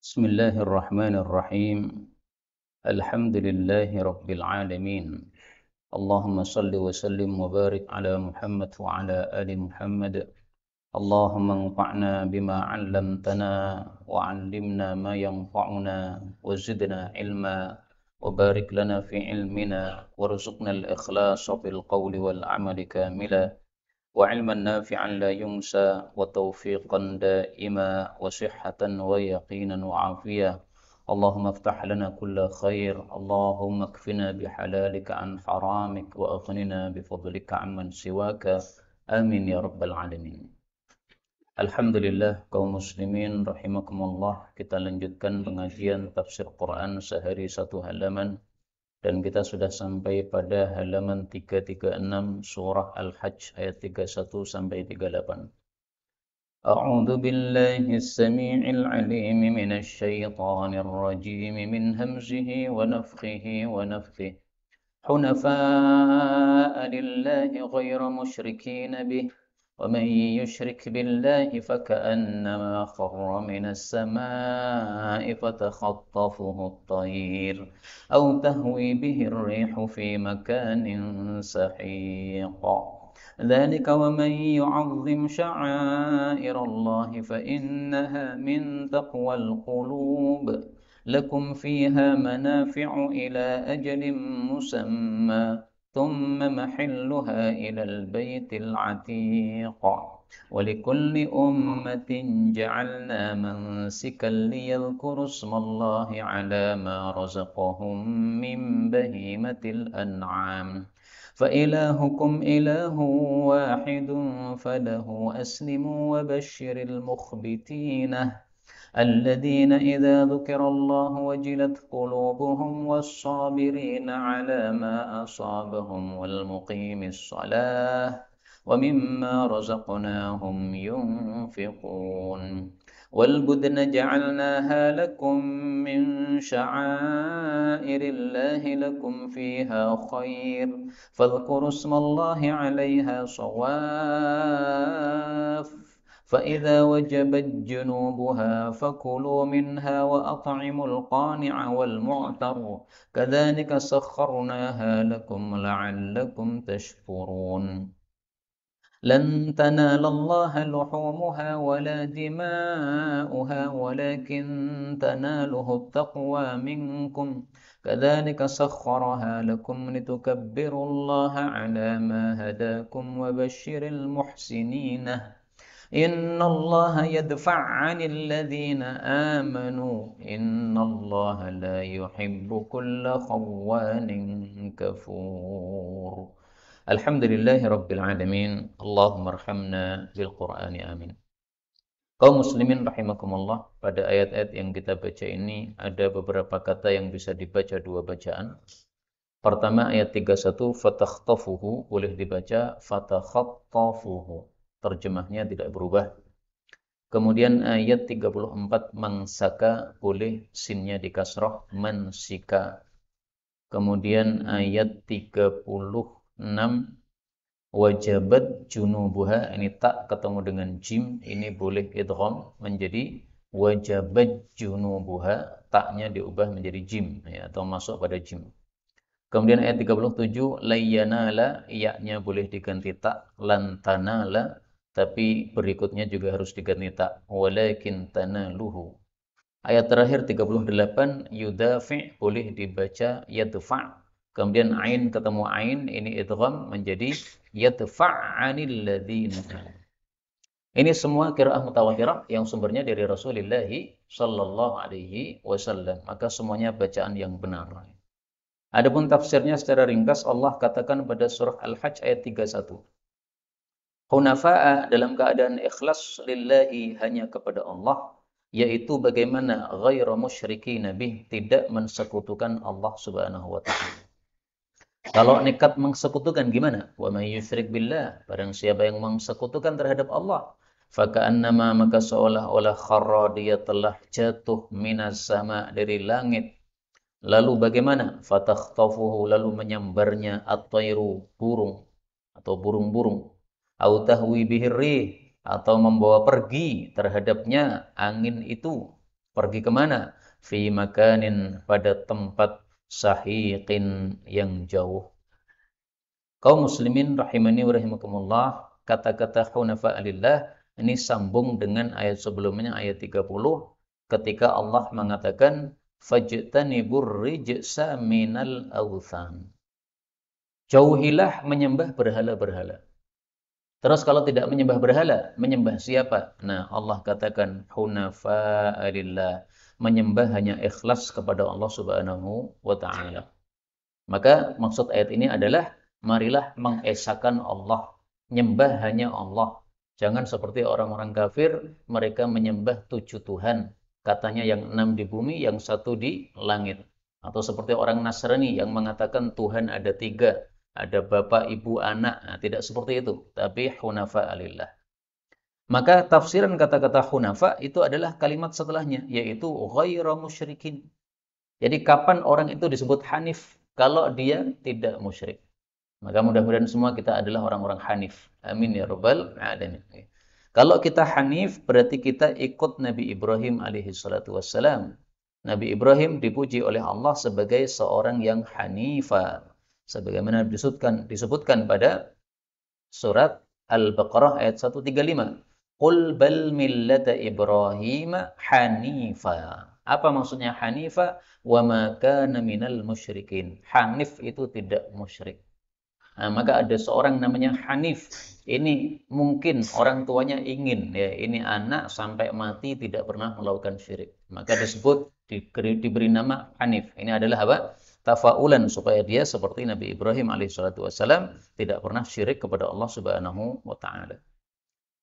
بسم الله الرحمن الرحيم. الحمد لله رب العالمين. اللهم صل وسلم وبارك على محمد وعلى آل محمد. اللهم انفعنا بما علمتنا وعلمنا ما ينفعنا وزدنا علما وبارك لنا في علمنا وارزقنا الإخلاص في القول والعمل كاملا وعلما نافعا لا ينسى وتوفيقا دائما وصحة ويقينا وعافية. اللهم افتح لنا كل خير، اللهم اكفنا بحلالك عن حرامك وأغننا بفضلك عمن سواك. آمين يا رب العالمين. Alhamdulillah kaum muslimin rahimakumullah, kita lanjutkan pengajian tafsir Quran sehari satu halaman. Dan kita sudah sampai pada halaman 336 surah Al-Hajj ayat 31 sampai 38. A'udzu billahi as-sami'il 'alim minasy syaithanir rajim min hamzihi wa nafthihi wa nafthihi. حنفاء لله غير مشركين به ومن يشرك بالله فكأنما خر من السماء فتخطفه الطير أو تهوي به الريح في مكان سحيق. ذلك ومن يعظم شعائر الله فإنها من تقوى القلوب. لكم فيها منافع إلى أجل مسمى ثم محلها إلى البيت العتيق. ولكل أمة جعلنا منسكا ليذكروا اسم الله على ما رزقهم من بهيمة الأنعام فإلهكم إله واحد فله أسلموا وبشر المخبتين الذين إذا ذكر الله وجلت قلوبهم والصابرين على ما أصابهم والمقيم الصلاة ومما رزقناهم ينفقون. والبدن جعلناها لكم من شعائر الله لكم فيها خير فاذكروا اسم الله عليها صواف فإذا وجبت جنوبها فكلوا منها وأطعموا القانع والمعتر كذلك سخرناها لكم لعلكم تشكرون. لن تنال الله لحومها ولا دماؤها ولكن تناله التقوى منكم كذلك سخرها لكم لتكبروا الله على ما هداكم وبشر المحسنين. إن الله يدفع عن الذين آمنوا إن الله لا يحب كل خوان كفور. Alhamdulillahi Rabbil Alamin. Allahumma arhamna bil Qur'ani amin. Kaum muslimin rahimakumullah, pada ayat-ayat yang kita baca ini ada beberapa kata yang bisa dibaca dua bacaan. Pertama ayat 31 fatakhtafuhu boleh dibaca fatakhattafuhu. Terjemahnya tidak berubah. Kemudian ayat 34 mansaka boleh sinnya dikasrah mansika. Kemudian ayat 36 wajabat junubuha, ini tak ketemu dengan jim, ini boleh idgham menjadi wajabat junubuha, taknya diubah menjadi jim ya, atau masuk pada jim. Kemudian ayat 37 layyanala, ya-nya boleh diganti tak, lantanala, tapi berikutnya juga harus diganti tak, walakin tanaluhu. Ayat terakhir 38 yudafi boleh dibaca yadfa'. Kemudian ain ketemu ain, ini idgham menjadi yadfa'anil ladzina. Ini semua qiraah mutawatirah yang sumbernya dari Rasulullah sallallahu alaihi wasallam. Maka semuanya bacaan yang benar. Adapun tafsirnya secara ringkas, Allah katakan pada surah Al-Hajj ayat 31. Hunafa'a, dalam keadaan ikhlas lillahi, hanya kepada Allah, yaitu bagaimana ghairu musyrikin bih, tidak mensekutukan Allah Subhanahu wa taala. Kalau nekat mensekutukan gimana? Wa may yusyrik billah, barang siapa yang mensekutukan terhadap Allah, faka'annama, maka seolah-olah kharra, dia telah jatuh minas sama, dari langit. Lalu bagaimana? Fatakhtafuhu, lalu menyambarnya at-tairu, burung atau burung-burung. Au tahwi bihir rih, atau membawa pergi terhadapnya angin itu. Pergi kemana? Fi makanin, pada tempat sahiqin, yang jauh. Kaum muslimin rahimani wa rahimakumullah, kata-kata hunafa lillah ini sambung dengan ayat sebelumnya, ayat 30, ketika Allah mengatakan fajtanibur rijsa minal awthan. Jauhilah menyembah berhala-berhala. Terus kalau tidak menyembah berhala, menyembah siapa? Nah, Allah katakan hunafa lillah, menyembah hanya ikhlas kepada Allah Subhanahu wa taala. Maka maksud ayat ini adalah marilah mengesahkan Allah, nyembah hanya Allah. Jangan seperti orang-orang kafir, mereka menyembah 7 Tuhan. Katanya yang 6 di bumi, yang 1 di langit. Atau seperti orang Nasrani yang mengatakan Tuhan ada 3, ada Bapak, Ibu, Anak. Nah, tidak seperti itu, tapi hunafa lillah. Maka tafsiran kata-kata hunafa itu adalah kalimat setelahnya, yaitu ghairu musyrikin. Jadi kapan orang itu disebut hanif? Kalau dia tidak musyrik. Maka mudah-mudahan semua kita adalah orang-orang hanif. Amin ya rabbal alamin. Kalau kita hanif berarti kita ikut Nabi Ibrahim alaihi salatu wassalam. Nabi Ibrahim dipuji oleh Allah sebagai seorang yang hanifa. Sebagaimana disebutkan pada surat Al-Baqarah ayat 135. Qul bal millata Ibrahim hanifa. Apa maksudnya hanifa? Wa ma kana minal musyrikin. Hanif itu tidak musyrik. Nah, maka ada seorang namanya Hanif. Ini mungkin orang tuanya ingin, ya, ini anak sampai mati tidak pernah melakukan syirik. Maka disebut, diberi nama Hanif. Ini adalah apa? Tafaulan, supaya dia seperti Nabi Ibrahim alaihissalatu wassalam, tidak pernah syirik kepada Allah Subhanahu wa taala.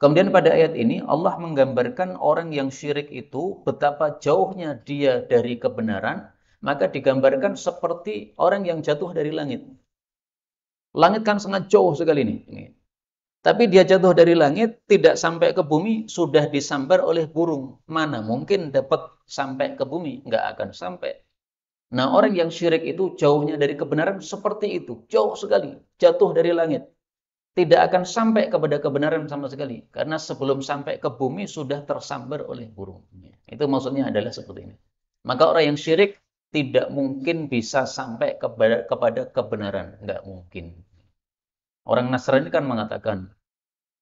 Kemudian pada ayat ini Allah menggambarkan orang yang syirik itu betapa jauhnya dia dari kebenaran, maka digambarkan seperti orang yang jatuh dari langit. Langit kan sangat jauh sekali ini. Tapi dia jatuh dari langit, tidak sampai ke bumi, sudah disambar oleh burung. Mana mungkin dapat sampai ke bumi? Nggak akan sampai. Nah, orang yang syirik itu jauhnya dari kebenaran seperti itu. Jauh sekali. Jatuh dari langit. Tidak akan sampai kepada kebenaran sama sekali. Karena sebelum sampai ke bumi, sudah tersambar oleh burung. Itu maksudnya adalah seperti ini. Maka orang yang syirik tidak mungkin bisa sampai kepada kebenaran. Nggak mungkin. Orang Nasrani kan mengatakan,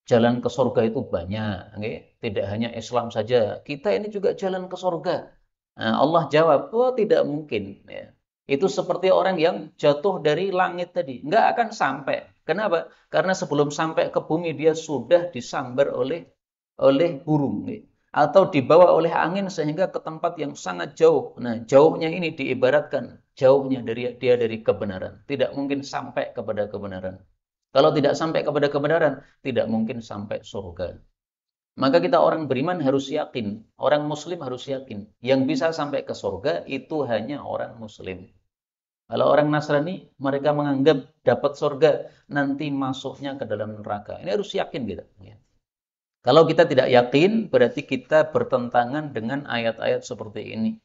jalan ke surga itu banyak. Tidak hanya Islam saja. Kita ini juga jalan ke surga. Nah, Allah jawab, oh tidak mungkin. Ya. Itu seperti orang yang jatuh dari langit tadi. Nggak akan sampai. Kenapa? Karena sebelum sampai ke bumi, dia sudah disambar oleh burung. Atau dibawa oleh angin sehingga ke tempat yang sangat jauh. Nah, jauhnya ini diibaratkan jauhnya dia dari kebenaran. Tidak mungkin sampai kepada kebenaran. Kalau tidak sampai kepada kebenaran, tidak mungkin sampai surga. Maka kita orang beriman harus yakin, orang muslim harus yakin, yang bisa sampai ke surga itu hanya orang muslim. Kalau orang Nasrani, mereka menganggap dapat surga, nanti masuknya ke dalam neraka. Ini harus yakin kita. Kalau kita tidak yakin, berarti kita bertentangan dengan ayat-ayat seperti ini.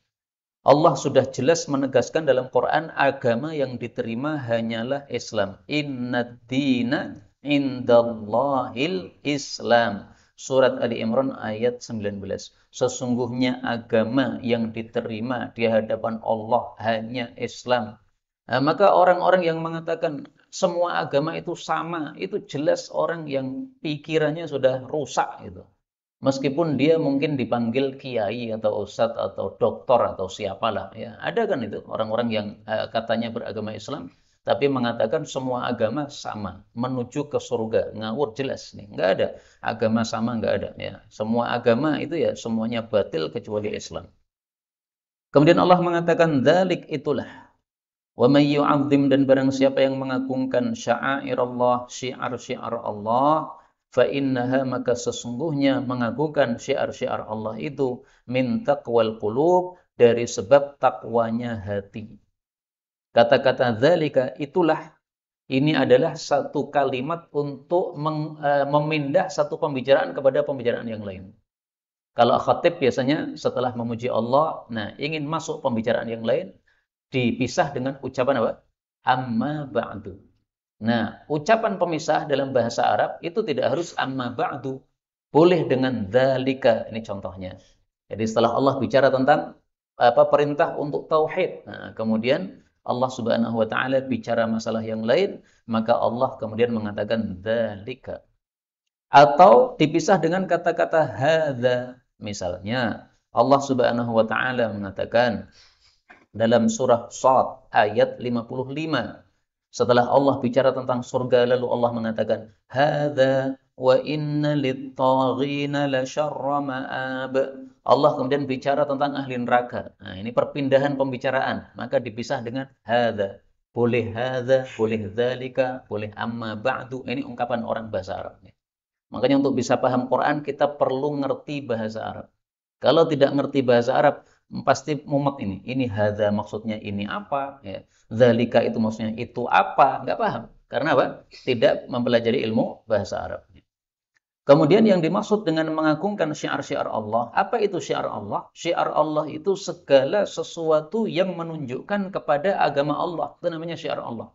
Allah sudah jelas menegaskan dalam Quran, agama yang diterima hanyalah Islam. Innad dina indallahil Islam. Surat Ali Imran ayat 19. Sesungguhnya agama yang diterima di hadapan Allah hanya Islam. Nah, maka orang-orang yang mengatakan semua agama itu sama, itu jelas orang yang pikirannya sudah rusak gitu. Meskipun dia mungkin dipanggil kiai atau ustadz atau doktor atau siapalah, ya ada kan itu orang-orang yang katanya beragama Islam tapi mengatakan semua agama sama menuju ke surga, ngawur jelas nih, nggak ada agama sama, nggak ada, ya semua agama itu ya semuanya batil kecuali Islam. Kemudian Allah mengatakan dzalik, itulah, wa may yu'azzim, dan barang siapa yang mengagungkan sya'airallah, syiar-syiar Allah, fa innaha, maka sesungguhnya mengagungkan syiar-syiar Allah itu min taqwal qulub, dari sebab takwanya hati. Kata-kata dzalika, itulah, ini adalah satu kalimat untuk memindah satu pembicaraan kepada pembicaraan yang lain. Kalau khatib biasanya setelah memuji Allah, nah ingin masuk pembicaraan yang lain, dipisah dengan ucapan apa? Amma ba'du. Nah, ucapan pemisah dalam bahasa Arab itu tidak harus amma ba'du. Boleh dengan dzalika, ini contohnya. Jadi setelah Allah bicara tentang perintah untuk tauhid, nah, kemudian Allah Subhanahu wa taala bicara masalah yang lain, maka Allah kemudian mengatakan dzalika. Atau dipisah dengan kata-kata hadza. Misalnya Allah Subhanahu wa taala mengatakan dalam surah Shad ayat 55. Setelah Allah bicara tentang surga, lalu Allah mengatakan, hadza wa inna lit-taghina lasyarra ma'ab. Allah kemudian bicara tentang ahli neraka. Nah, ini perpindahan pembicaraan, maka dipisah dengan hadza, boleh dzalika, boleh amma ba'du. Ini ungkapan orang bahasa Arab. Makanya untuk bisa paham Quran, kita perlu ngerti bahasa Arab. Kalau tidak ngerti bahasa Arab, pasti mumet ini. Ini hadza maksudnya ini apa? Ya. Dzalika itu maksudnya itu apa? Nggak paham. Karena apa? Tidak mempelajari ilmu bahasa Arab. Kemudian yang dimaksud dengan mengagungkan syiar-syiar Allah, apa itu syiar Allah? Syiar Allah itu segala sesuatu yang menunjukkan kepada agama Allah. Itu namanya syiar Allah.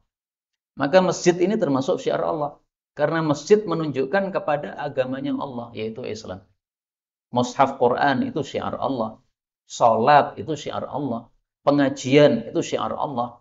Maka masjid ini termasuk syiar Allah. Karena masjid menunjukkan kepada agamanya Allah, yaitu Islam. Mushaf Quran itu syiar Allah. Salat itu syiar Allah. Pengajian itu syiar Allah.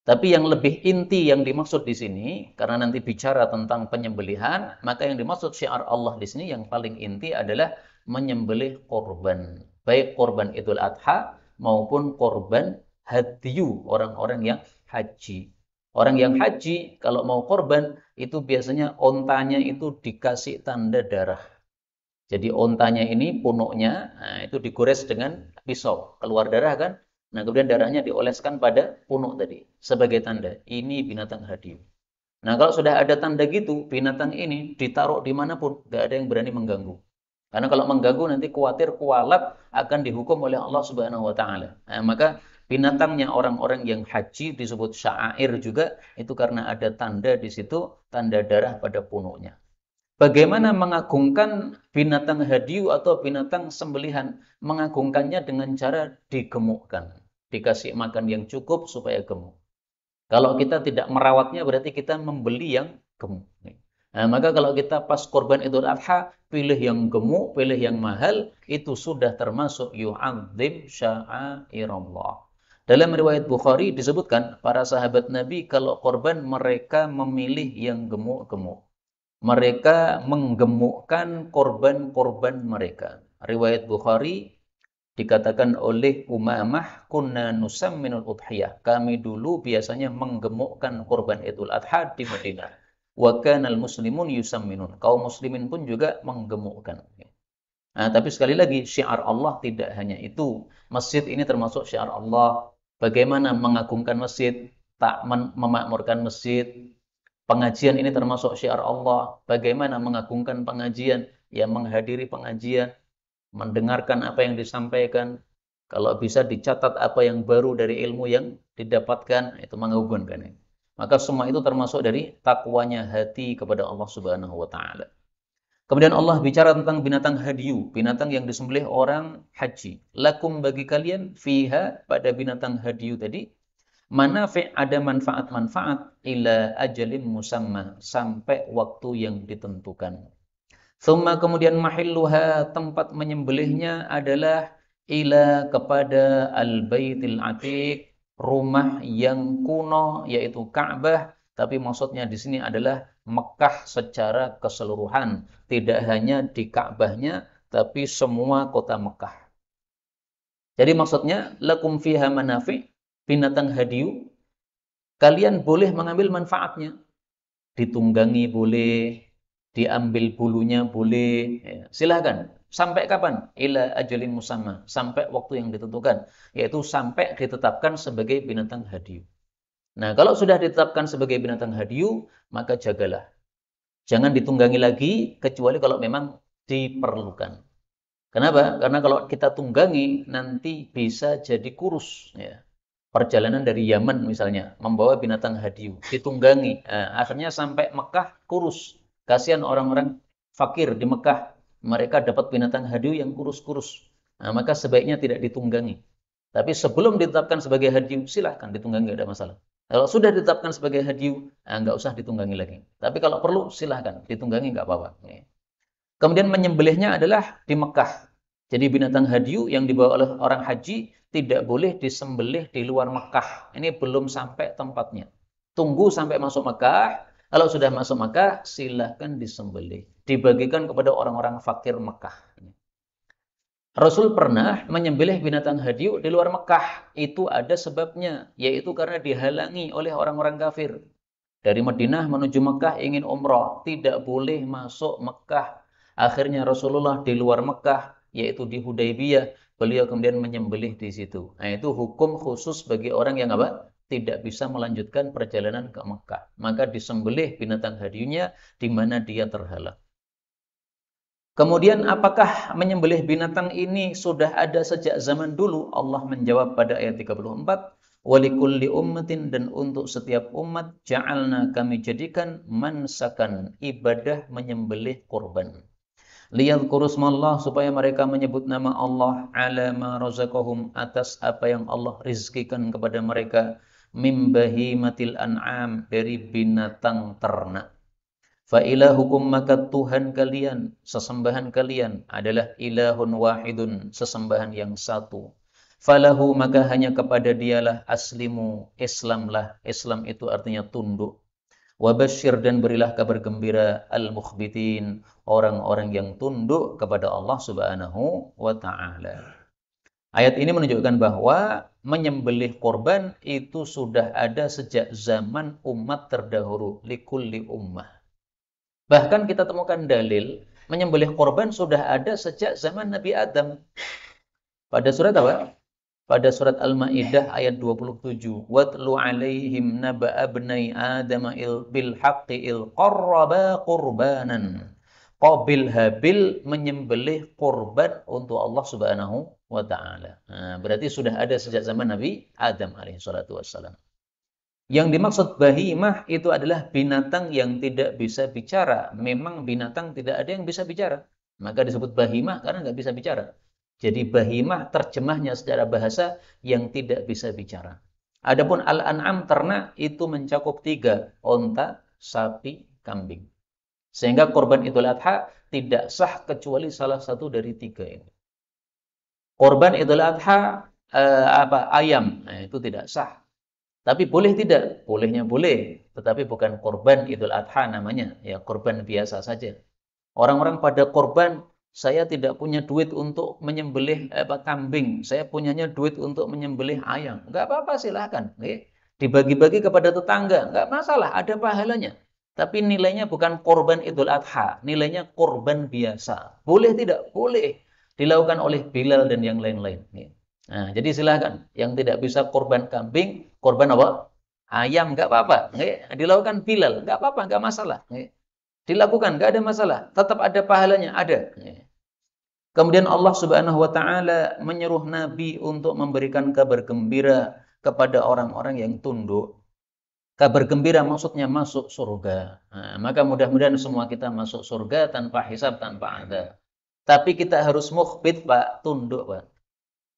Tapi yang lebih inti yang dimaksud di sini, karena nanti bicara tentang penyembelihan, maka yang dimaksud syiar Allah di sini yang paling inti adalah menyembelih korban. Baik korban Idul Adha maupun korban hadyu, orang-orang yang haji. Orang yang haji, kalau mau korban, itu biasanya ontanya itu dikasih tanda darah. Jadi ontanya ini, punuknya, nah, itu digores dengan pisau. Keluar darah kan? Nah, kemudian darahnya dioleskan pada punuk tadi. Sebagai tanda, ini binatang hadyu. Nah, kalau sudah ada tanda gitu, binatang ini ditaruh dimanapun, nggak ada yang berani mengganggu. Karena kalau mengganggu nanti khawatir kualat akan dihukum oleh Allah Subhanahu wa taala. Nah, maka binatangnya orang-orang yang haji disebut sya'air juga itu karena ada tanda di situ, tanda darah pada punuknya. Bagaimana mengagungkan binatang hadyu atau binatang sembelihan? Mengagungkannya dengan cara digemukkan. Dikasih makan yang cukup supaya gemuk. Kalau kita tidak merawatnya berarti kita membeli yang gemuk. Nah, maka kalau kita pas korban Idul Adha, pilih yang gemuk, pilih yang mahal, itu sudah termasuk yu'adzim sya'airallah. Dalam riwayat Bukhari disebutkan, para sahabat Nabi kalau korban mereka memilih yang gemuk-gemuk. Mereka menggemukkan korban-korban mereka. Riwayat Bukhari dikatakan oleh Umamah, kunna nusamminul udhiyah. Kami dulu biasanya menggemukkan korban Idul Adha di Madinah. Wa kanal muslimun yusamminun. Kaum muslimin pun juga menggemukkan. Nah, tapi sekali lagi syiar Allah tidak hanya itu. Masjid ini termasuk syiar Allah. Bagaimana mengagungkan masjid, tak memakmurkan masjid. Pengajian ini termasuk syiar Allah. Bagaimana mengagungkan pengajian? Ya menghadiri pengajian, mendengarkan apa yang disampaikan. Kalau bisa dicatat apa yang baru dari ilmu yang didapatkan, itu mengagumkan. Maka semua itu termasuk dari takwanya hati kepada Allah Subhanahu wa taala. Kemudian Allah bicara tentang binatang hadyu, binatang yang disembelih orang haji. Lakum bagi kalian fiha, pada binatang hadyu tadi, manafi', ada manfaat-manfaat, ila ajalin musamma, sampai waktu yang ditentukan. Thumma, kemudian mahilluha, tempat menyembelihnya adalah ila, kepada al-baitil atiq, rumah yang kuno, yaitu Ka'bah. Tapi maksudnya di sini adalah Mekah secara keseluruhan, tidak hanya di Ka'bahnya, tapi semua kota Mekah. Jadi maksudnya lakum fiha manafi', binatang hadyu, kalian boleh mengambil manfaatnya. Ditunggangi boleh, diambil bulunya boleh. Ya, silahkan. Sampai kapan? Ila ajalin musamma. Sampai waktu yang ditentukan. Yaitu sampai ditetapkan sebagai binatang hadyu. Nah, kalau sudah ditetapkan sebagai binatang hadyu, maka jagalah. Jangan ditunggangi lagi, kecuali kalau memang diperlukan. Kenapa? Karena kalau kita tunggangi, nanti bisa jadi kurus. Ya. Perjalanan dari Yaman misalnya, membawa binatang hadyu, ditunggangi. Nah, akhirnya sampai Mekah kurus. Kasihan orang-orang fakir di Mekah. Mereka dapat binatang hadyu yang kurus-kurus. Nah, maka sebaiknya tidak ditunggangi. Tapi sebelum ditetapkan sebagai hadyu, silahkan ditunggangi, tidak ada masalah. Kalau sudah ditetapkan sebagai hadyu, nggak usah ditunggangi lagi. Tapi kalau perlu, silahkan ditunggangi, nggak apa-apa. Kemudian menyembelihnya adalah di Mekah. Jadi binatang hadyu yang dibawa oleh orang haji tidak boleh disembelih di luar Mekah. Ini belum sampai tempatnya. Tunggu sampai masuk Mekah. Kalau sudah masuk Mekah, silahkan disembelih. Dibagikan kepada orang-orang fakir Mekah. Rasul pernah menyembelih binatang hadyu di luar Mekah. Itu ada sebabnya, yaitu karena dihalangi oleh orang-orang kafir. Dari Madinah menuju Mekah ingin umrah, tidak boleh masuk Mekah. Akhirnya Rasulullah di luar Mekah, yaitu di Hudaybiyah, beliau kemudian menyembelih di situ. Nah, itu hukum khusus bagi orang yang apa? Tidak bisa melanjutkan perjalanan ke Mekah. Maka disembelih binatang hadyunya di mana dia terhalang. Kemudian apakah menyembelih binatang ini sudah ada sejak zaman dulu? Allah menjawab pada ayat 34, "Walikulli ummatin," dan untuk setiap umat, ja'alna kami jadikan mansakan, ibadah menyembelih kurban. Liyadhkuru smallah, supaya mereka menyebut nama Allah ala ma razaqahum, atas apa yang Allah rizkikan kepada mereka, mim bahimatil an'am, dari binatang ternak. Fa ilahukum, maka Tuhan kalian, sesembahan kalian adalah ilahun wahidun, sesembahan yang satu. Falahu, maka hanya kepada dialah aslimu, Islamlah. Islam itu artinya tunduk. Wabasyir, dan berilah kabar gembira al-mukhbitin, orang-orang yang tunduk kepada Allah Subhanahu wa taala. Ayat ini menunjukkan bahwa menyembelih korban itu sudah ada sejak zaman umat terdahulu, likulli ummah. Bahkan kita temukan dalil menyembelih korban sudah ada sejak zaman Nabi Adam. Pada surat apa? Pada surat Al-Maidah ayat 27. Watlu alaihim naba'a bnai Adam bil haqqi il qarraba qurbanan. Qabil Habil menyembelih korban untuk Allah Subhanahu wa taala. Nah, berarti sudah ada sejak zaman Nabi Adam alaihi salatu wassalam. Yang dimaksud bahimah itu adalah binatang yang tidak bisa bicara. Memang binatang tidak ada yang bisa bicara. Maka disebut bahimah karena nggak bisa bicara. Jadi bahimah terjemahnya secara bahasa yang tidak bisa bicara. Adapun al-an'am, ternak, itu mencakup 3. Onta, sapi, kambing. Sehingga korban Idul Adha tidak sah kecuali salah satu dari 3 ini. Korban Idul Adha ayam, nah, itu tidak sah. Tapi boleh tidak? Bolehnya boleh, tetapi bukan korban Idul Adha namanya, ya korban biasa saja. Orang-orang pada korban, saya tidak punya duit untuk menyembelih kambing, saya punyanya duit untuk menyembelih ayam. Enggak apa-apa, silahkan. Dibagi-bagi kepada tetangga, enggak masalah, ada pahalanya. Tapi nilainya bukan korban Idul Adha, nilainya korban biasa. Boleh tidak? Boleh. Dilakukan oleh Bilal dan yang lain-lain. Nah, jadi silahkan. Yang tidak bisa korban kambing, korban apa? Ayam, nggak apa-apa. Dilakukan Bilal, nggak apa-apa, nggak masalah. Dilakukan, nggak ada masalah. Tetap ada pahalanya, ada. Kemudian Allah Subhanahu wa taala menyuruh Nabi untuk memberikan kabar gembira kepada orang-orang yang tunduk. Kabar gembira maksudnya masuk surga. Nah, maka mudah-mudahan semua kita masuk surga tanpa hisab, tanpa adab. Tapi kita harus mukhbit, Pak, tunduk, Pak.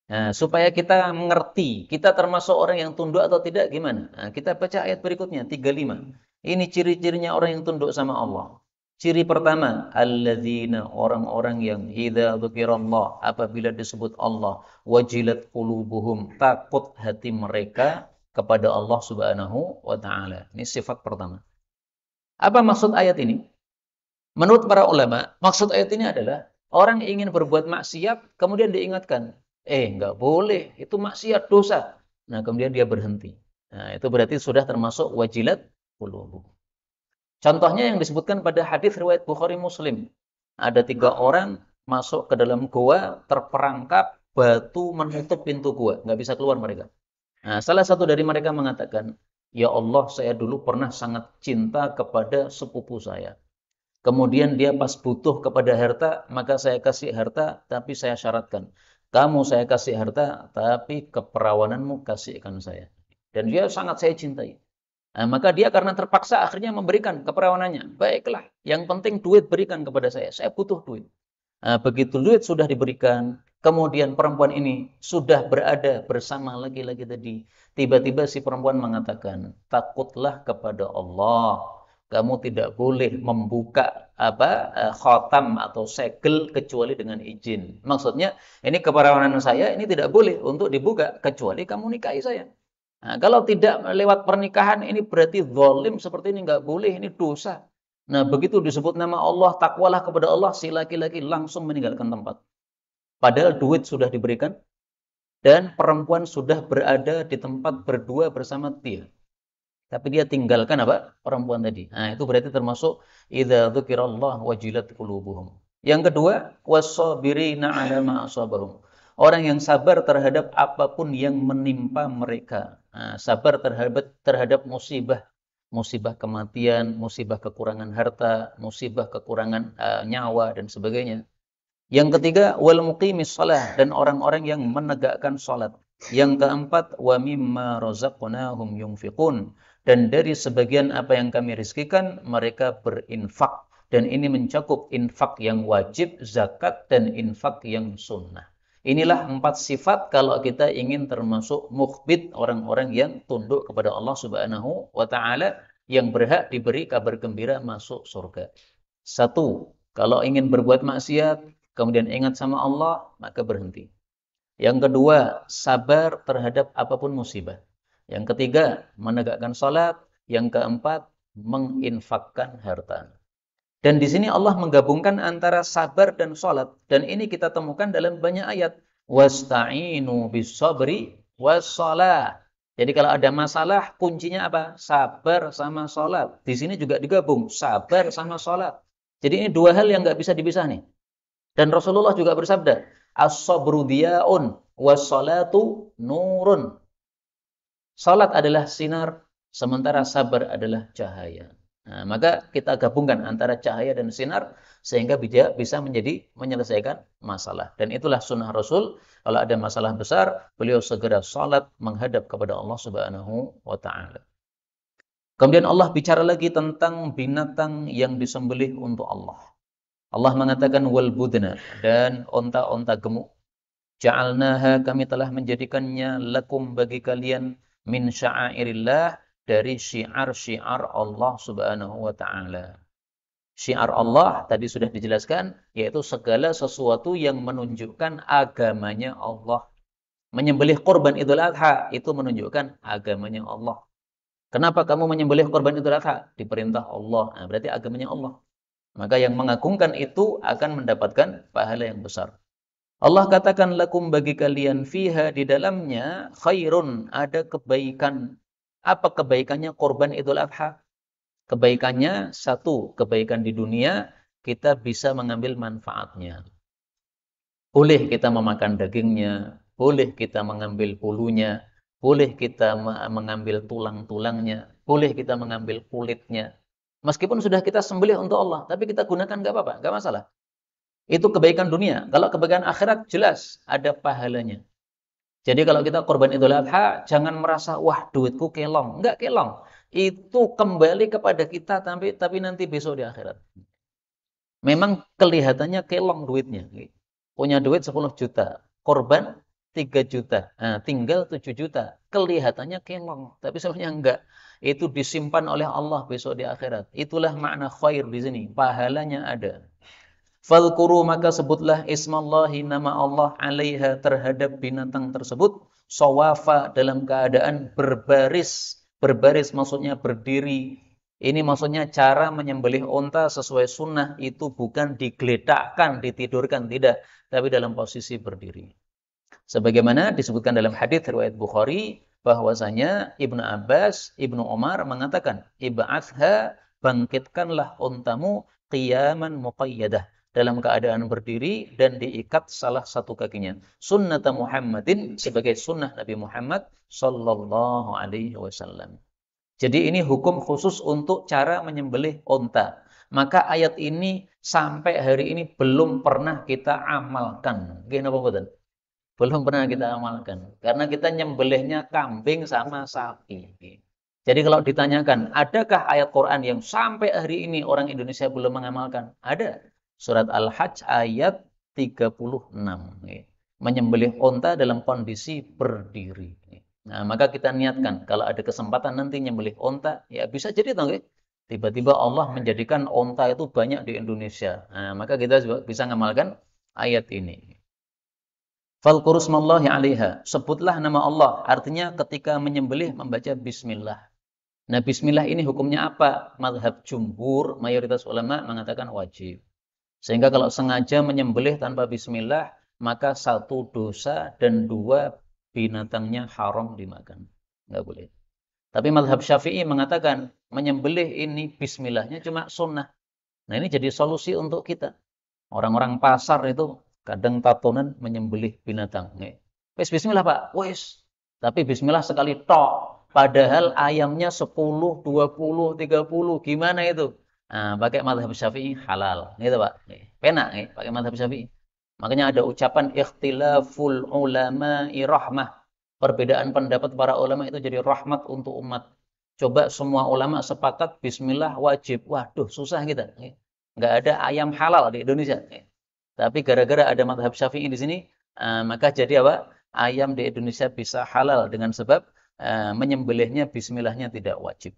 Nah, supaya kita mengerti, kita termasuk orang yang tunduk atau tidak, gimana? Nah, kita baca ayat berikutnya, 35. Ini ciri-cirinya orang yang tunduk sama Allah. Ciri pertama, alladzina, orang-orang yang idza dzukirallah, apabila disebut Allah, wajilat qulubuhum, takut hati mereka kepada Allah Subhanahu wa taala. Ini sifat pertama. Apa maksud ayat ini? Menurut para ulama, maksud ayat ini adalah orang ingin berbuat maksiat, kemudian diingatkan, nggak boleh, itu maksiat, dosa. Nah, kemudian dia berhenti. Nah, itu berarti sudah termasuk wajilat qulubuhum. Contohnya yang disebutkan pada hadis riwayat Bukhari Muslim. Ada 3 orang masuk ke dalam gua, terperangkap batu menutup pintu gua, nggak bisa keluar mereka. Nah, salah satu dari mereka mengatakan, ya Allah, saya dulu pernah sangat cinta kepada sepupu saya. Kemudian dia pas butuh kepada harta, maka saya kasih harta, tapi saya syaratkan. Kamu saya kasih harta, tapi keperawananmu kasihkan saya. Dan dia sangat saya cintai. Nah, maka dia karena terpaksa akhirnya memberikan keperawanannya. Baiklah, yang penting duit berikan kepada saya butuh duit. Nah, begitu duit sudah diberikan, kemudian perempuan ini sudah berada bersama laki-laki tadi. Tiba-tiba si perempuan mengatakan, takutlah kepada Allah. kamu tidak boleh membuka khotam atau segel kecuali dengan izin. Maksudnya, ini keperawanan saya ini tidak boleh untuk dibuka kecuali kamu nikahi saya. Nah, kalau tidak lewat pernikahan ini berarti zalim, seperti ini nggak boleh, ini dosa. Nah, begitu disebut nama Allah, takwalah kepada Allah, si laki-laki langsung meninggalkan tempat. Padahal duit sudah diberikan dan perempuan sudah berada di tempat berdua bersama dia. Tapi dia tinggalkan apa? Perempuan tadi. Nah, itu berarti termasuk idza dzukirallah wajilat qulubuhum. Yang kedua, was-sabirina 'ala ma asabahum. Orang yang sabar terhadap apapun yang menimpa mereka. Nah, sabar terhadap musibah, musibah kematian, musibah kekurangan harta, musibah kekurangan nyawa dan sebagainya. Yang ketiga, wal muqimis shalah, dan orang-orang yang menegakkan salat. Yang keempat, wa mimma razaqnahum yunfiqun, dan dari sebagian apa yang kami rizkikan mereka berinfak, dan ini mencakup infak yang wajib, zakat, dan infak yang sunnah. Inilah 4 sifat kalau kita ingin termasuk mukhbit, orang-orang yang tunduk kepada Allah Subhanahu wa taala, yang berhak diberi kabar gembira masuk surga. 1, kalau ingin berbuat maksiat kemudian ingat sama Allah, maka berhenti. Yang kedua, sabar terhadap apapun musibah. Yang ketiga, menegakkan salat. Yang keempat, menginfakkan harta. Dan di sini Allah menggabungkan antara sabar dan salat. Dan ini kita temukan dalam banyak ayat. Wasta'inu bis-sabri was-salah. Jadi kalau ada masalah, kuncinya apa? Sabar sama salat. Di sini juga digabung, sabar sama salat. Jadi ini dua hal yang nggak bisa dipisah nih. Dan Rasulullah juga bersabda, as-sabru diya'un was-salatu nurun. Salat adalah sinar, sementara sabar adalah cahaya. Nah, maka kita gabungkan antara cahaya dan sinar sehingga bisa menyelesaikan masalah. Dan itulah sunnah Rasul. Kalau ada masalah besar, beliau segera salat menghadap kepada Allah Subhanahu wa taala. Kemudian Allah bicara lagi tentang binatang yang disembelih untuk Allah. Allah mengatakan wal budna, dan onta-onta gemuk. Ja'alnaha, kami telah menjadikannya lakum bagi kalian min sya'airillah, dari syiar-syiar Allah Subhanahu wa taala. Syiar Allah tadi sudah dijelaskan, yaitu segala sesuatu yang menunjukkan agamanya Allah. Menyembelih kurban Idul Adha itu menunjukkan agamanya Allah. Kenapa kamu menyembelih kurban Idul Adha? Diperintah Allah. Nah, berarti agamanya Allah. Maka yang mengagungkan itu akan mendapatkan pahala yang besar. Allah katakan lakum bagi kalian fiha, di dalamnya khairun, ada kebaikan. Apa kebaikannya kurban Idul Adha? Kebaikannya satu, kebaikan di dunia, kita bisa mengambil manfaatnya. Boleh kita memakan dagingnya, boleh kita mengambil bulunya, boleh kita mengambil tulang-tulangnya, boleh kita mengambil kulitnya. Meskipun sudah kita sembelih untuk Allah, tapi kita gunakan nggak apa-apa, nggak masalah. Itu kebaikan dunia. Kalau kebaikan akhirat jelas ada pahalanya. Jadi kalau kita korban Idul Adha, jangan merasa wah duitku kelong. Enggak kelong. Itu kembali kepada kita tapi nanti besok di akhirat. Memang kelihatannya kelong duitnya. Punya duit 10 juta, korban 3 juta. Nah, tinggal 7 juta. Kelihatannya kelong, tapi sebenarnya enggak. Itu disimpan oleh Allah besok di akhirat. Itulah makna khair di sini. Pahalanya ada. Fadhkuru, maka sebutlah ismallahi, nama Allah, alaiha, terhadap binatang tersebut, sawafa, dalam keadaan berbaris. Berbaris maksudnya berdiri. Ini maksudnya cara menyembelih unta sesuai sunnah itu bukan digeletakkan, ditidurkan, tidak, tapi dalam posisi berdiri. Sebagaimana disebutkan dalam hadis riwayat Bukhari, bahwasanya Ibnu Abbas, Ibnu Umar mengatakan, ib'athha, bangkitkanlah untamu, qiyaman muqayyadah, dalam keadaan berdiri dan diikat salah satu kakinya. Sunnata Muhammadin, sebagai sunnah Nabi Muhammad sallallahu alaihi wasallam. Jadi ini hukum khusus untuk cara menyembelih unta. Maka ayat ini sampai hari ini belum pernah kita amalkan. Gimana Pak? Belum pernah kita amalkan. Karena kita nyembelihnya kambing sama sapi. Jadi kalau ditanyakan, adakah ayat Quran yang sampai hari ini orang Indonesia belum mengamalkan? Ada. Surat Al-Hajj ayat 36. Menyembelih unta dalam kondisi berdiri. Nah, maka kita niatkan kalau ada kesempatan nanti nyembelih unta, ya bisa jadi toh, Tiba-tiba Allah menjadikan onta itu banyak di Indonesia. Nah, maka kita bisa ngamalkan ayat ini. Fadhkuru smallahi 'alaiha. Sebutlah nama Allah. Artinya ketika menyembelih membaca bismillah. Nah, bismillah ini hukumnya apa? Mazhab jumhur, mayoritas ulama mengatakan wajib. Sehingga kalau sengaja menyembelih tanpa bismillah, maka satu dosa dan dua binatangnya haram dimakan. Enggak boleh. Tapi mazhab Syafi'i mengatakan menyembelih ini bismillahnya cuma sunnah. Nah, ini jadi solusi untuk kita. Orang-orang pasar itu kadang tatonan menyembelih binatang. Wes bismillah, Pak. Wes. Tapi bismillah sekali tok. Padahal ayamnya 10, 20, 30. Gimana itu? Nah, pakai mazhab Syafi'i halal. Gitu, Pak. Penak pakai mazhab Syafi'i. Makanya ada ucapan ikhtilaful ulama'i rahmah. Perbedaan pendapat para ulama itu jadi rahmat untuk umat. Coba semua ulama sepakat bismillah wajib. Waduh, susah kita. Nggak ada ayam halal di Indonesia. Tapi gara-gara ada mazhab Syafi'i di sini, maka jadi apa? Ayam di Indonesia bisa halal dengan sebab menyembelihnya bismillahnya tidak wajib.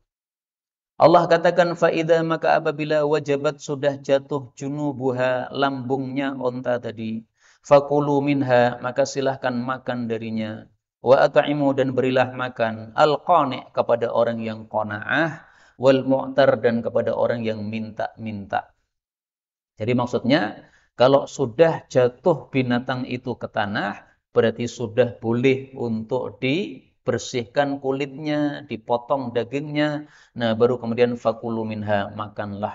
Allah katakan faida maka apabila wajabat sudah jatuh junubuha lambungnya onta tadi, fakulu minha maka silahkan makan darinya. Wa at'imu dan berilah makan al-qani' kepada orang yang qanaah wal mu'tar dan kepada orang yang minta-minta. Jadi maksudnya kalau sudah jatuh binatang itu ke tanah berarti sudah boleh untuk dibersihkan kulitnya, dipotong dagingnya. Nah, baru kemudian fakulu minha, makanlah.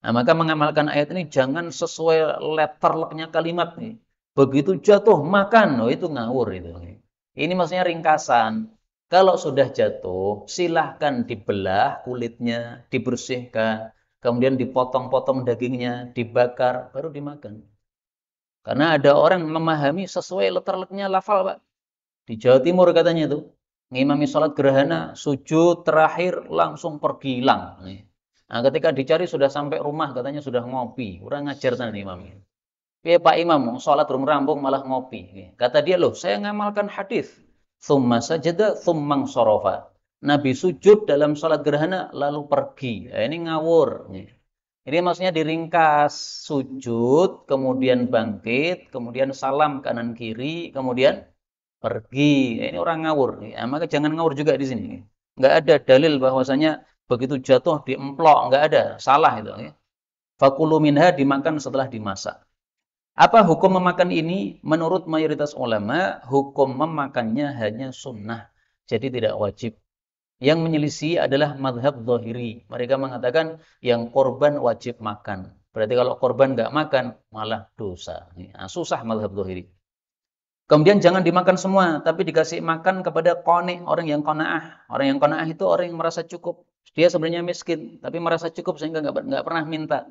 Nah, maka mengamalkan ayat ini jangan sesuai letternya kalimat nih. Begitu jatuh makan, oh itu ngawur itu. Ini maksudnya ringkasan. Kalau sudah jatuh, silahkan dibelah kulitnya, dibersihkan, kemudian dipotong-potong dagingnya, dibakar, baru dimakan. Karena ada orang memahami sesuai letter-letternya lafal, Pak. Di Jawa Timur katanya itu, ngimami sholat gerhana, sujud terakhir langsung pergi hilang. Nah, ketika dicari sudah sampai rumah, katanya sudah ngopi. Kurang ngajar tadi imamnya. Ya Pak Imam, sholat belum rampung malah ngopi. Kata dia, loh saya ngamalkan hadis. Thumma sajada, thummang sorofa. Nabi sujud dalam sholat gerhana, lalu pergi. Nah, ini ngawur. Ini maksudnya diringkas, sujud, kemudian bangkit, kemudian salam kanan kiri, kemudian pergi. Ini orang ngawur. Ya, maka jangan ngawur juga di sini. Nggak ada dalil bahwasanya begitu jatuh diemplok, nggak ada. Salah itu. Fakulu minha dimakan setelah dimasak. Apa hukum memakan ini? Menurut mayoritas ulama, hukum memakannya hanya sunnah. Jadi tidak wajib. Yang menyelisih adalah madhab zahiri. Mereka mengatakan yang korban wajib makan. Berarti kalau korban nggak makan, malah dosa. Nah, susah madhab zahiri. Kemudian jangan dimakan semua, tapi dikasih makan kepada qani', orang yang qanaah. Orang yang qanaah itu orang yang merasa cukup. Dia sebenarnya miskin, tapi merasa cukup sehingga nggak pernah minta.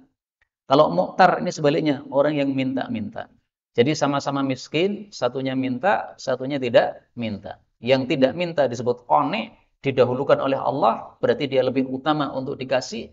Kalau mu'tar ini sebaliknya, orang yang minta-minta. Jadi sama-sama miskin, satunya minta, satunya tidak minta. Yang tidak minta disebut qani', didahulukan oleh Allah, berarti dia lebih utama untuk dikasih.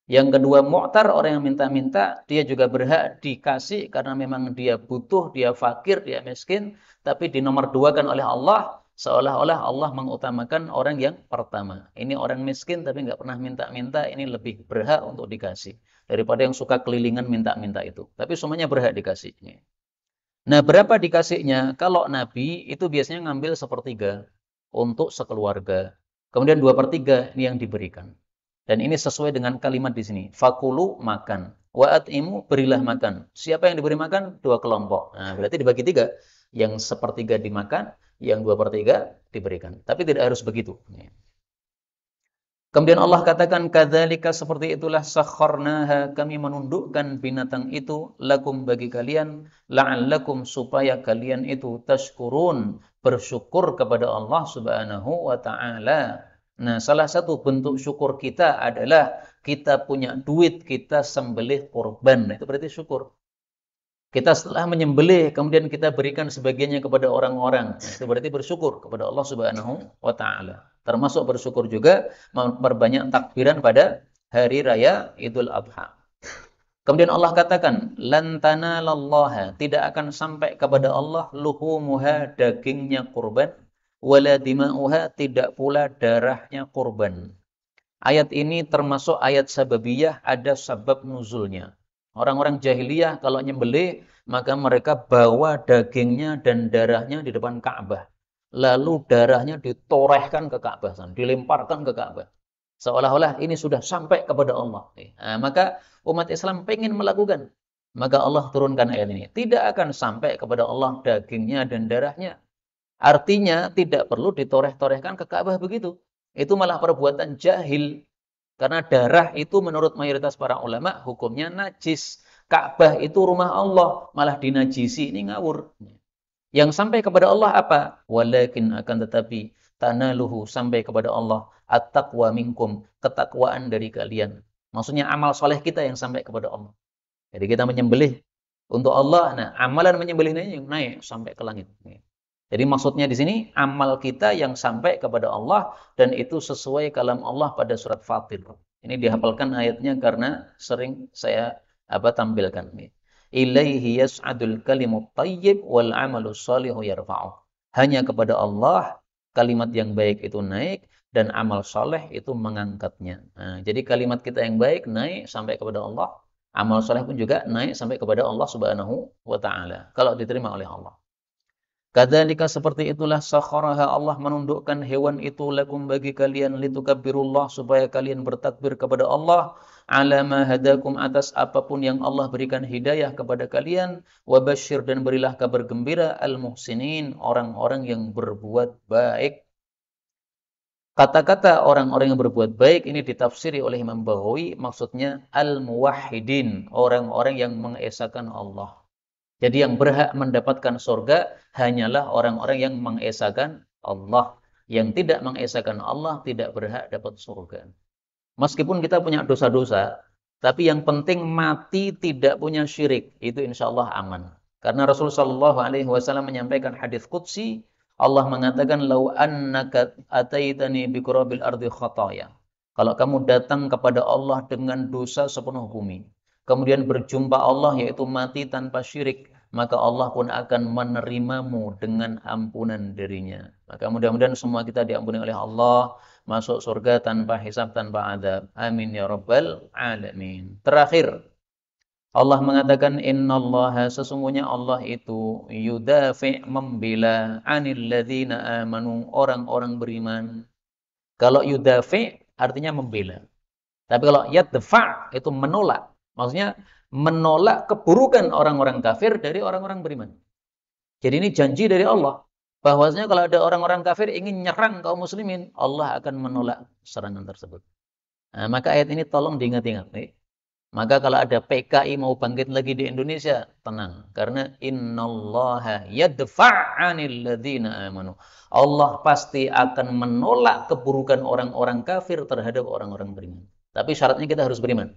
Yang kedua mu'tar, orang yang minta-minta, dia juga berhak dikasih karena memang dia butuh, dia fakir, dia miskin, tapi dinomor duakan oleh Allah, seolah-olah Allah mengutamakan orang yang pertama. Ini orang miskin tapi nggak pernah minta-minta, ini lebih berhak untuk dikasih daripada yang suka kelilingan minta-minta itu. Tapi semuanya berhak dikasih. Nah, berapa dikasihnya? Kalau Nabi itu biasanya ngambil sepertiga untuk sekeluarga. Kemudian 2/3 ini yang diberikan. Dan ini sesuai dengan kalimat di sini. Fakulu makan. Wa at'imu berilah makan. Siapa yang diberi makan? 2 kelompok. Nah, berarti dibagi 3. Yang sepertiga dimakan, yang 2/3 diberikan. Tapi tidak harus begitu. Kemudian Allah katakan, kadzalika seperti itulah sakharnaha, kami menundukkan binatang itu lakum bagi kalian, la'allakum supaya kalian itu tashkurun, bersyukur kepada Allah Subhanahu wa taala. Nah, salah satu bentuk syukur kita adalah kita punya duit, kita sembelih kurban. Nah, itu berarti syukur. Kita setelah menyembelih, kemudian kita berikan sebagiannya kepada orang-orang. Nah, itu berarti bersyukur kepada Allah Subhanahu wa taala. Termasuk bersyukur juga memperbanyak takbiran pada hari raya Idul Adha. Kemudian Allah katakan, lan tanalallaha, tidak akan sampai kepada Allah luhumuha, dagingnya kurban, wala dima'uha, tidak pula darahnya kurban. Ayat ini termasuk ayat sababiyah, ada sebab nuzulnya. Orang-orang jahiliyah kalau nyembelih, maka mereka bawa dagingnya dan darahnya di depan Ka'bah. Lalu darahnya ditorehkan ke Ka'bah, dilemparkan ke Ka'bah. Seolah-olah ini sudah sampai kepada Allah. Nah, maka umat Islam pengen melakukan. Maka Allah turunkan ayat ini. Tidak akan sampai kepada Allah dagingnya dan darahnya. Artinya tidak perlu ditoreh-torehkan ke Ka'bah begitu. Itu malah perbuatan jahil. Karena darah itu menurut mayoritas para ulama hukumnya najis. Ka'bah itu rumah Allah, malah dinajisi. Ini ngawur. Yang sampai kepada Allah apa? Walakin akan tetapi tanaluhu sampai kepada Allah at-taqwa minkum, ketakwaan dari kalian. Maksudnya amal soleh kita yang sampai kepada Allah. Jadi kita menyembelih untuk Allah, nah amalan menyembelihnya yang naik sampai ke langit. Jadi maksudnya di sini amal kita yang sampai kepada Allah dan itu sesuai kalam Allah pada surat Fatir. Ini dihafalkan ayatnya karena sering saya tampilkan. Ilaihi yas'adul kalimut thayyib wal 'amalus shalihu yarfa'uh. Hanya kepada Allah kalimat yang baik itu naik dan amal soleh itu mengangkatnya. Nah, jadi kalimat kita yang baik naik sampai kepada Allah, amal soleh pun juga naik sampai kepada Allah Subhanahu wa taala kalau diterima oleh Allah. Kadzalika seperti itulah sakharaha Allah menundukkan hewan itu lakum bagi kalian litukabbirullah supaya kalian bertakbir kepada Allah ala ma hadakum atas apapun yang Allah berikan hidayah kepada kalian wa basyir dan berilah kabar gembira al muhsinin orang-orang yang berbuat baik. Kata-kata orang-orang yang berbuat baik ini ditafsiri oleh Imam Baghawi maksudnya al muwahhidin orang-orang yang mengesahkan Allah. Jadi yang berhak mendapatkan surga hanyalah orang-orang yang mengesahkan Allah. Yang tidak mengesahkan Allah tidak berhak dapat surga. Meskipun kita punya dosa-dosa, tapi yang penting mati tidak punya syirik. Itu insya Allah aman. Karena Rasulullah SAW menyampaikan hadis qudsi, Allah mengatakan, "Lau annaka ataitani biqurabil ardi khataya." Kalau kamu datang kepada Allah dengan dosa sepenuh bumi, kemudian berjumpa Allah yaitu mati tanpa syirik, maka Allah pun akan menerimamu dengan ampunan darinya. Maka mudah-mudahan semua kita diampuni oleh Allah, masuk surga tanpa hisab, tanpa adab. Amin ya rabbal alamin. Terakhir, Allah mengatakan innallaha sesungguhnya Allah itu yudafi' membela 'anil ladzina amanu orang-orang beriman. Kalau yudafi' artinya membela. Tapi kalau yadfa' itu menolak. Maksudnya menolak keburukan orang-orang kafir dari orang-orang beriman. Jadi ini janji dari Allah. Bahwasanya kalau ada orang-orang kafir ingin nyerang kaum muslimin, Allah akan menolak serangan tersebut. Nah, maka ayat ini tolong diingat-ingat. Maka kalau ada PKI mau bangkit lagi di Indonesia, tenang. Karena innallaha yadfa'anil ladzina amanu. Allah pasti akan menolak keburukan orang-orang kafir terhadap orang-orang beriman. Tapi syaratnya kita harus beriman.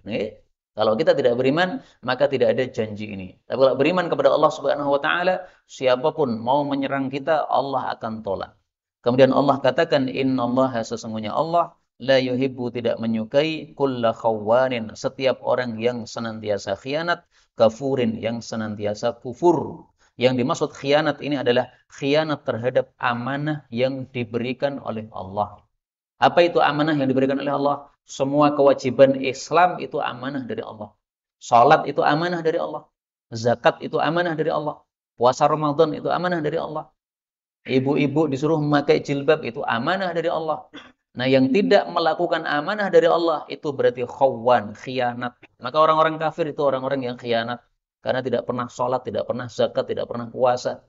Kalau kita tidak beriman, maka tidak ada janji ini. Tapi kalau beriman kepada Allah Subhanahu wa taala, siapapun mau menyerang kita, Allah akan tolak. Kemudian Allah katakan innallaha sesungguhnya Allah la yuhibbu tidak menyukai kulla khawanin setiap orang yang senantiasa khianat, kafurin yang senantiasa kufur. Yang dimaksud khianat ini adalah khianat terhadap amanah yang diberikan oleh Allah. Apa itu amanah yang diberikan oleh Allah? Semua kewajiban Islam itu amanah dari Allah. Salat itu amanah dari Allah. Zakat itu amanah dari Allah. Puasa Ramadan itu amanah dari Allah. Ibu-ibu disuruh memakai jilbab itu amanah dari Allah. Nah, yang tidak melakukan amanah dari Allah itu berarti khawan, khianat. Maka orang-orang kafir itu orang-orang yang khianat karena tidak pernah salat, tidak pernah zakat, tidak pernah puasa.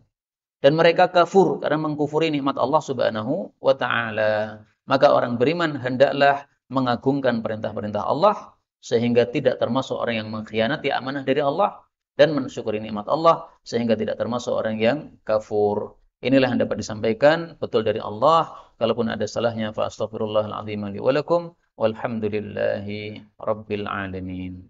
Dan mereka kafur karena mengkufuri nikmat Allah Subhanahu wa taala. Maka orang beriman hendaklah mengagungkan perintah-perintah Allah sehingga tidak termasuk orang yang mengkhianati amanah dari Allah dan mensyukuri nikmat Allah sehingga tidak termasuk orang yang kafur. Inilah yang dapat disampaikan betul dari Allah. Kalaupun ada salahnya fa astaghfirullahal azim li wa lakum walhamdulillahi rabbil alamin.